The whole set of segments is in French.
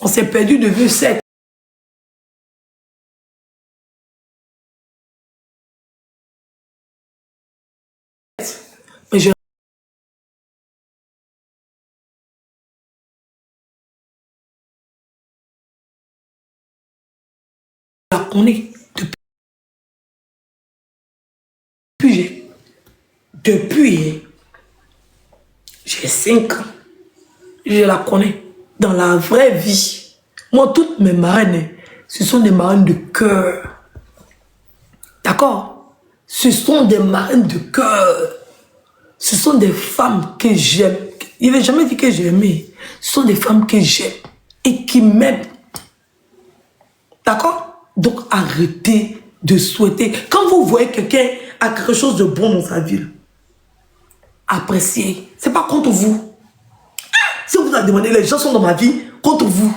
On s'est perdu de vue, certes. Mais je la connais depuis j'ai 5 ans. Je la connais dans la vraie vie. Moi, toutes mes marraines, ce sont des marraines de cœur. D'accord? Ce sont des marraines de cœur. Ce sont des femmes que j'aime. Il ne va jamais dire que j'ai aimé. Ce sont des femmes que j'aime et qui m'aiment. D'accord? Donc, arrêtez de souhaiter. Quand vous voyez quelqu'un a quelque chose de bon dans sa vie, appréciez. Ce n'est pas contre vous. Si on vous a demandé, les gens sont dans ma vie contre vous.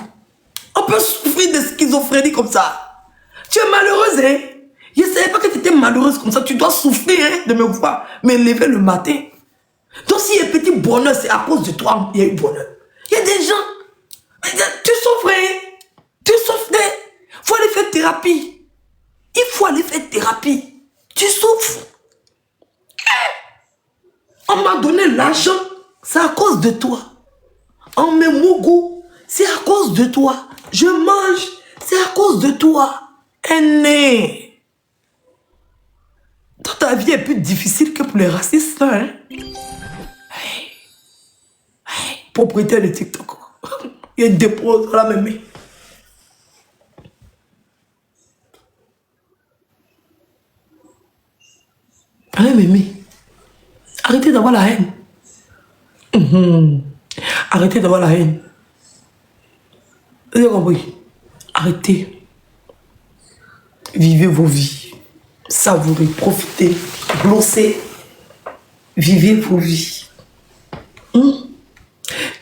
On peut souffrir de schizophrénie comme ça. Tu es malheureuse, hein? Je ne savais pas que tu étais malheureuse comme ça. Tu dois souffrir, hein, de me voir, me lever le matin. Donc, s'il y a un petit bonheur, c'est à cause de toi, il y a eu bonheur. Il y a des gens, tu souffres, hein? Tu souffres, il faut aller faire thérapie. Il faut aller faire thérapie. Tu souffres. On m'a donné l'argent, c'est à cause de toi. On met mon goût, c'est à cause de toi. Je mange, c'est à cause de toi. Aîné. Toute ta vie est plus difficile que pour les racistes, là, hein? Propriétaire de TikTok. Il dépose la même main. Allez, mémé. Arrêtez d'avoir la haine. Arrêtez d'avoir la haine. Vous avez compris? Arrêtez. Vivez vos vies. Savourez, profitez, glossez. Vivez vos vies.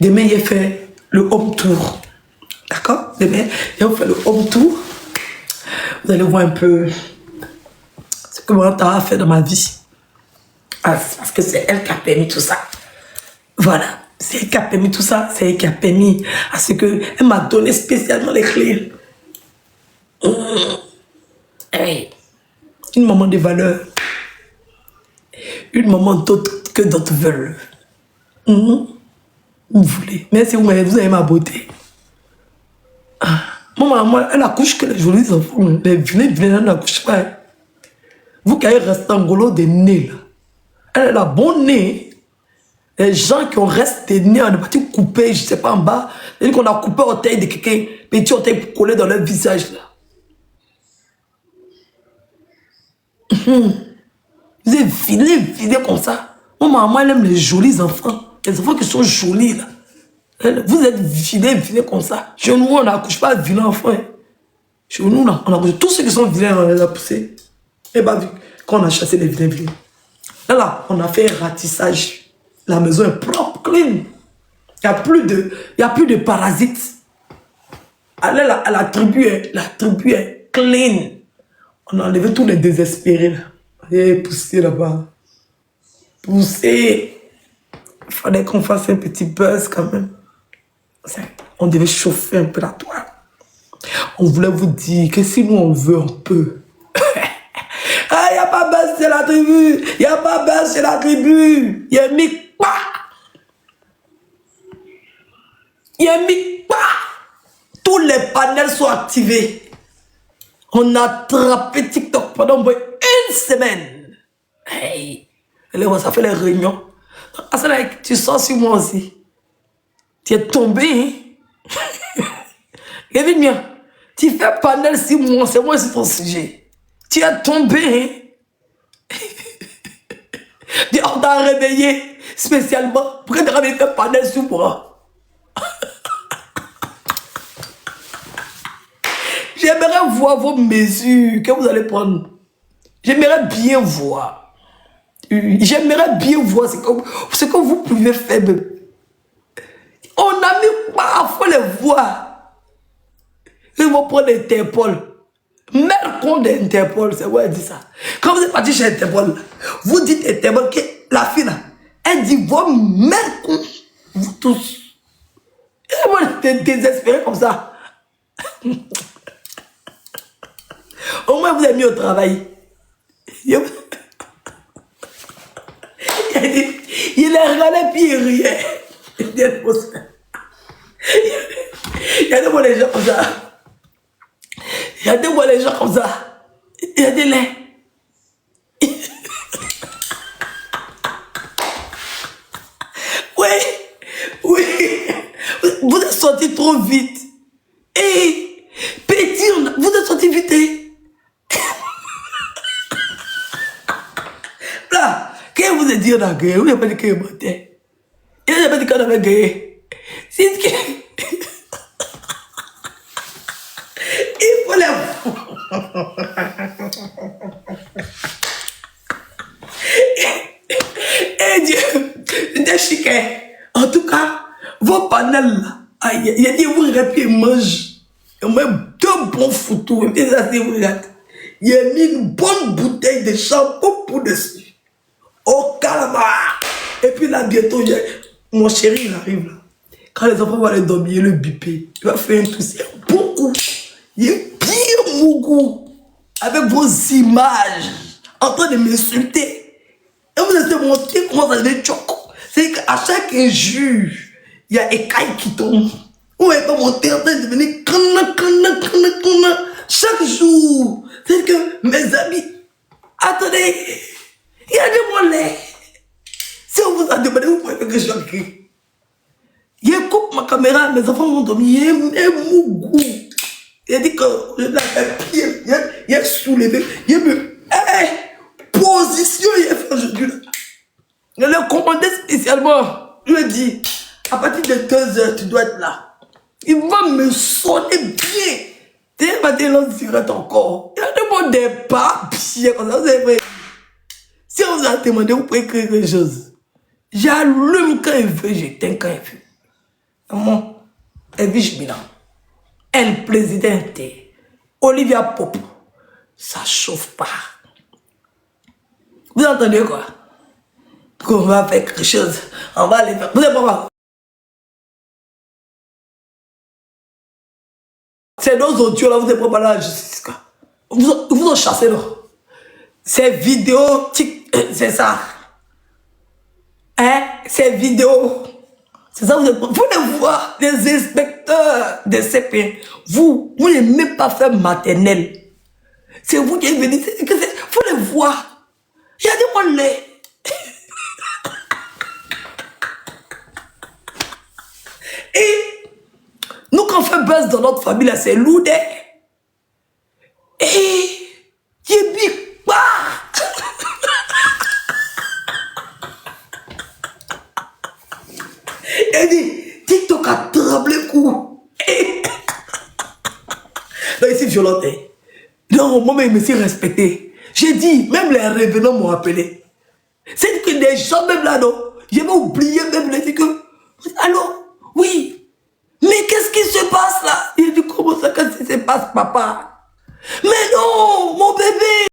Demain, il fait le home tour. D'accord? Demain, il fait le home tour. Vous allez voir un peu ce que mon tante a fait dans ma vie. Ah, parce que c'est elle qui a permis tout ça. Voilà. C'est elle qui a permis tout ça. C'est elle qui a permis à ce que... Elle m'a donné spécialement les clés. Hey. Une maman de valeur. Une maman que d'autres veulent. Vous voulez. Mais si vous avez ma beauté. Ah. Maman, elle accouche que les jolis enfants. Les vilains, elle n'accouche pas. Vous qui avez resté en golo des nez, là. Elle a bon nez. Les gens qui ont resté nez, on a parti couper, je ne sais pas, en bas. C'est-à-dire qu'on a coupé l'orteil de quelqu'un, petit orteil pour coller dans leur visage, là. Vous êtes vilain comme ça. Moi, maman, elle aime les jolis enfants. Les enfants qui sont jolis, là. Vous êtes vilain comme ça. Chez nous, on n'accouche pas vilain enfant. Hein. Chez nous, on accouche. Tous ceux qui sont vilains, on les a poussés. Et bah, quand on a chassé les vilains. Là, on a fait un ratissage. La maison est propre, clean. Il n'y a plus de parasites. La tribu est clean. On a enlevé tous les désespérés, là. Et poussé là-bas. Poussé. Il fallait qu'on fasse un petit buzz quand même. On devait chauffer un peu la toile. On voulait vous dire que si nous on veut, on peut. Ah, il n'y a pas buzz chez la tribu. Il n'y a pas buzz chez la tribu. Il y a Mikpa. Il y a Mikpa. Tous les panels sont activés. On a attrapé TikTok pendant une semaine. Hey. Et là, ça fait les réunions. Ah, c'est là que tu sors sur moi aussi. Tu es tombé. Hein? Kevin, bien. Tu fais panel 6 mois, c'est moi sur ton sujet. Tu es tombé. Hein? On t'a réveillé spécialement pour que tu aies fait panel sur moi. J'aimerais voir vos mesures que vous allez prendre. J'aimerais bien voir. J'aimerais bien voir ce que vous pouvez faire. On a mis parfois les voix. Ils vont prendre Interpol. Mère con d'Interpol, c'est quoi elle dit ça? Quand vous êtes parti chez Interpol, vous dites Interpol que la fille là, elle dit vos mères con, vous tous. Et moi, j'étais désespéré comme ça. Au moins, vous avez mis au travail. Il a regardé puis il riait. Il y a des fois les gens comme ça. Il y a des fois les gens comme ça. Il y a des laits. Oui, oui. Vous êtes sorti trop vite. Et petit, vous êtes sorti vite. Là, quand vous êtes dit on a gagné, vous n'avez pas dit qu'il est mentait. Il n'a pas dit qu'on avait gagné. C'est ce que... Il faut les... Eh Dieu, des chiquets. En tout cas, vos panels là, il y a dit vous regardez et mange. Il met deux bons photos. Et ça, c'est vous regardez. Il a mis une bonne bouteille de shampoing pour dessus. Au calamar. Et puis là, bientôt, mon chéri, il arrive là. Quand les enfants vont aller dormir, le bipé, il va faire un truc. Il y a beaucoup. Il est bien mon goût. Avec vos images. En train de m'insulter. Et vous allez montrer comment ça devient choco. C'est qu'à chaque injure, il y a écailles qui tombent. Vous n'avez pas monter en train de devenir kana. Chaque jour. C'est que mes amis, attendez, il y a des mollets. Si on vous a demandé, vous pouvez faire que je sois. Il coupe ma caméra, mes enfants vont dormir, il est mon goût. Il a dit que je l'avais pied, il a soulevé, il a me. Position, il a fait aujourd'hui. Je l'ai commandé spécialement. Je lui ai dit, à partir de 2h, tu dois être là. Il va me sonner bien. Tu sais, pas de cigarette encore. Il a demandé des papiers comme ça, c'est vrai. Si on vous a demandé, vous pouvez écrire quelque chose. J'allume quand il veut, j'éteins quand il veut. Maman, Edwige Milan, El Presidente, Olivia Pope, ça chauffe pas. Vous entendez quoi? Qu'on va faire quelque chose, on va aller faire. Vous savez pas. C'est nos audios là, vous êtes préparés à la justice quoi. Vous ont chassé là. Ces vidéos, c'est ça. Hein? Ces vidéos. C'est ça, vous voulez voir les inspecteurs des CP. Vous n'aimez pas faire maternelle. C'est vous qui êtes venus. Vous les voir. Il y a des mollets. Et nous, quand on fait buzz dans notre famille, c'est lourd. Et il est big pas. Il dit, TikTok a tremblé coup. Là, ici, violente. Non, moi, je me suis respecté. J'ai dit, même les revenants m'ont appelé. C'est que des gens, même là, non, j'ai oublié même les dit que, alors, oui, mais qu'est-ce qui se passe là? Il dit, comment ça, qu'est-ce qui se passe, papa? Mais non, mon bébé!